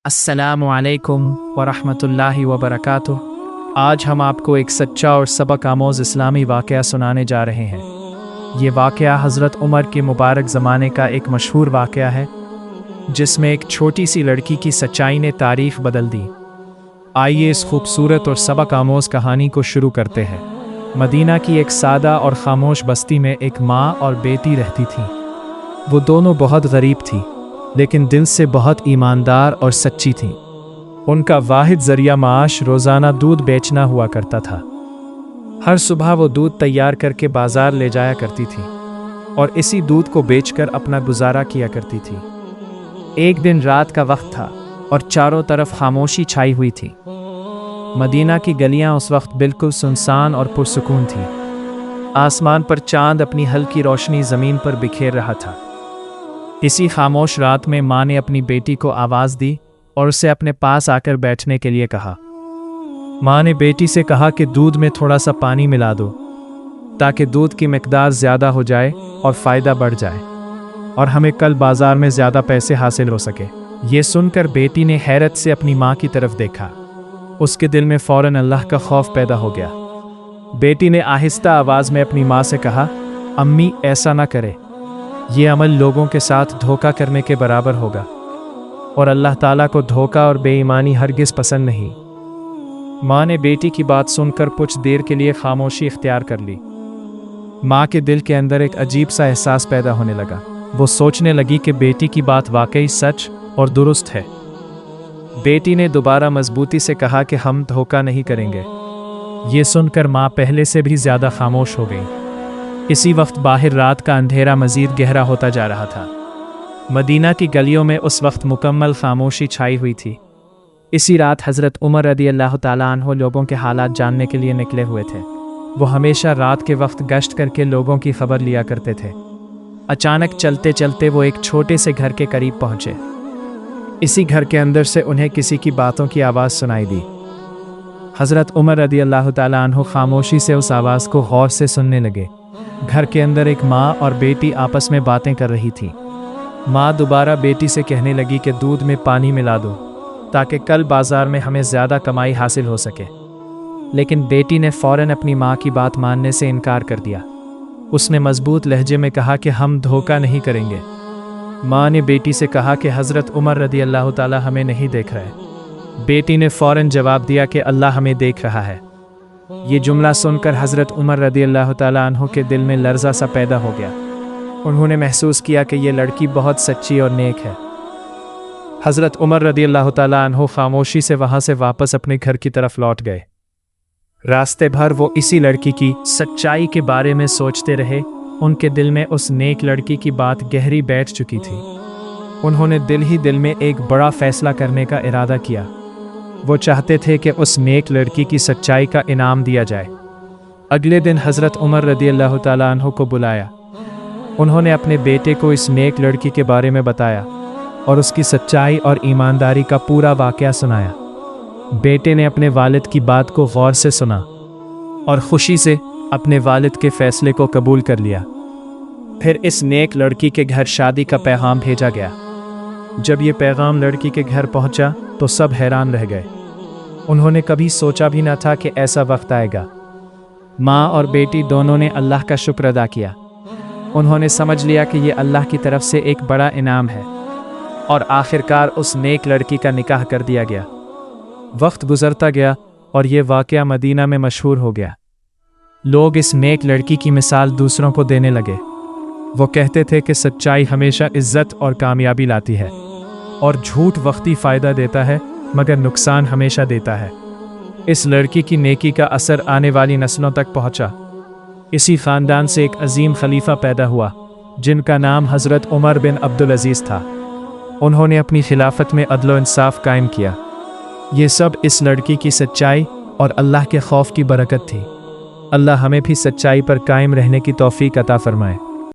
अस्सलामु अलैकुम वरहमतुल्लाहि वबरकातुह। आज हम आपको एक सच्चा और सबक आमोज़ इस्लामी वाक़या सुनाने जा रहे हैं। ये वाक़या हज़रत उमर के मुबारक ज़माने का एक मशहूर वाक़या है, जिसमें एक छोटी सी लड़की की सच्चाई ने तारीख़ बदल दी। आइए इस खूबसूरत और सबक आमोज़ कहानी को शुरू करते हैं। मदीना की एक सादा और ख़ामोश बस्ती में एक माँ और बेटी रहती थी। वो दोनों बहुत गरीब थी, लेकिन दिल से बहुत ईमानदार और सच्ची थीं। उनका वाहिद ज़रिया माश रोज़ाना दूध बेचना हुआ करता था। हर सुबह वो दूध तैयार करके बाज़ार ले जाया करती थी और इसी दूध को बेचकर अपना गुजारा किया करती थी। एक दिन रात का वक्त था और चारों तरफ खामोशी छाई हुई थी। मदीना की गलियां उस वक्त बिल्कुल सुनसान और पुरसुकून थीं। आसमान पर चांद अपनी हल्की रोशनी ज़मीन पर बिखेर रहा था। इसी खामोश रात में माँ ने अपनी बेटी को आवाज़ दी और उसे अपने पास आकर बैठने के लिए कहा। माँ ने बेटी से कहा कि दूध में थोड़ा सा पानी मिला दो, ताकि दूध की मिकदार ज़्यादा हो जाए और फ़ायदा बढ़ जाए और हमें कल बाज़ार में ज़्यादा पैसे हासिल हो सके। ये सुनकर बेटी ने हैरत से अपनी माँ की तरफ देखा। उसके दिल में फ़ौरन अल्लाह का खौफ पैदा हो गया। बेटी ने आहिस्ता आवाज़ में अपनी माँ से कहा, अम्मी ऐसा ना करे, ये अमल लोगों के साथ धोखा करने के बराबर होगा और अल्लाह ताला को धोखा और बेईमानी हरगिज़ पसंद नहीं। माँ ने बेटी की बात सुनकर कुछ देर के लिए खामोशी इख्तियार कर ली। माँ के दिल के अंदर एक अजीब सा एहसास पैदा होने लगा। वो सोचने लगी कि बेटी की बात वाकई सच और दुरुस्त है। बेटी ने दोबारा मजबूती से कहा कि हम धोखा नहीं करेंगे। ये सुनकर माँ पहले से भी ज़्यादा खामोश हो गई। इसी वक्त बाहर रात का अंधेरा मज़ीद गहरा होता जा रहा था। मदीना की गलियों में उस वक्त मुकम्मल खामोशी छाई हुई थी। इसी रात हज़रत उमर रदी अल्लाह ताला अन्हो लोगों के हालात जानने के लिए निकले हुए थे। वो हमेशा रात के वक्त गश्त करके लोगों की खबर लिया करते थे। अचानक चलते चलते वो एक छोटे से घर के करीब पहुँचे। इसी घर के अंदर से उन्हें किसी की बातों की आवाज़ सुनाई दी। हज़रत उमर रदी अल्लाह ताला अन्हो खामोशी से उस आवाज़ को गौर से सुनने लगे। घर के अंदर एक माँ और बेटी आपस में बातें कर रही थी। माँ दोबारा बेटी से कहने लगी कि दूध में पानी मिला दो, ताकि कल बाज़ार में हमें ज़्यादा कमाई हासिल हो सके। लेकिन बेटी ने फ़ौरन अपनी माँ की बात मानने से इनकार कर दिया। उसने मज़बूत लहजे में कहा कि हम धोखा नहीं करेंगे। माँ ने बेटी से कहा कि हज़रत उमर रदी अल्लाह ताला हमें नहीं देख रहे। बेटी ने फ़ौरन जवाब दिया कि अल्लाह हमें देख रहा है। ये जुमला सुनकर हज़रत उमर रदी अल्लाह ताला अन्हो के दिल में लर्ज़ा सा पैदा हो गया। उन्होंने महसूस किया कि ये लड़की बहुत सच्ची और नेक है। हज़रत उमर रदी अल्लाह ताला अन्हो खामोशी से वहाँ से वापस अपने घर की तरफ लौट गए। रास्ते भर वो इसी लड़की की सच्चाई के बारे में सोचते रहे। उनके दिल में उस नेक लड़की की बात गहरी बैठ चुकी थी। उन्होंने दिल ही दिल में एक बड़ा फ़ैसला करने का इरादा किया। वो चाहते थे कि उस नेक लड़की की सच्चाई का इनाम दिया जाए। अगले दिन हज़रत उमर रदी अल्लाह ताला अन्हो को बुलाया। उन्होंने अपने बेटे को इस नेक लड़की के बारे में बताया और उसकी सच्चाई और ईमानदारी का पूरा वाक़या सुनाया। बेटे ने अपने वालिद की बात को गौर से सुना और ख़ुशी से अपने वालिद के फ़ैसले को कबूल कर लिया। फिर इस नेक लड़की के घर शादी का पैगाम भेजा गया। जब ये पैगाम लड़की के घर पहुंचा तो सब हैरान रह गए। उन्होंने कभी सोचा भी न था कि ऐसा वक्त आएगा। माँ और बेटी दोनों ने अल्लाह का शुक्र अदा किया। उन्होंने समझ लिया कि ये अल्लाह की तरफ से एक बड़ा इनाम है और आखिरकार उस नेक लड़की का निकाह कर दिया गया। वक्त गुजरता गया और ये वाक़या मदीना में मशहूर हो गया। लोग इस नेक लड़की की मिसाल दूसरों को देने लगे। वो कहते थे कि सच्चाई हमेशा इज़्ज़त और कामयाबी लाती है और झूठ वक्ती फ़ायदा देता है मगर नुकसान हमेशा देता है। इस लड़की की नेकी का असर आने वाली नस्लों तक पहुंचा। इसी ख़ानदान से एक अजीम खलीफा पैदा हुआ, जिनका नाम हज़रत उमर बिन अब्दुल अज़ीज़ था। उन्होंने अपनी खिलाफत में अदल व इंसाफ कायम किया। ये सब इस लड़की की सच्चाई और अल्लाह के खौफ की बरकत थी। अल्लाह हमें भी सच्चाई पर कायम रहने की तौफ़ीक़ अता फ़रमाए।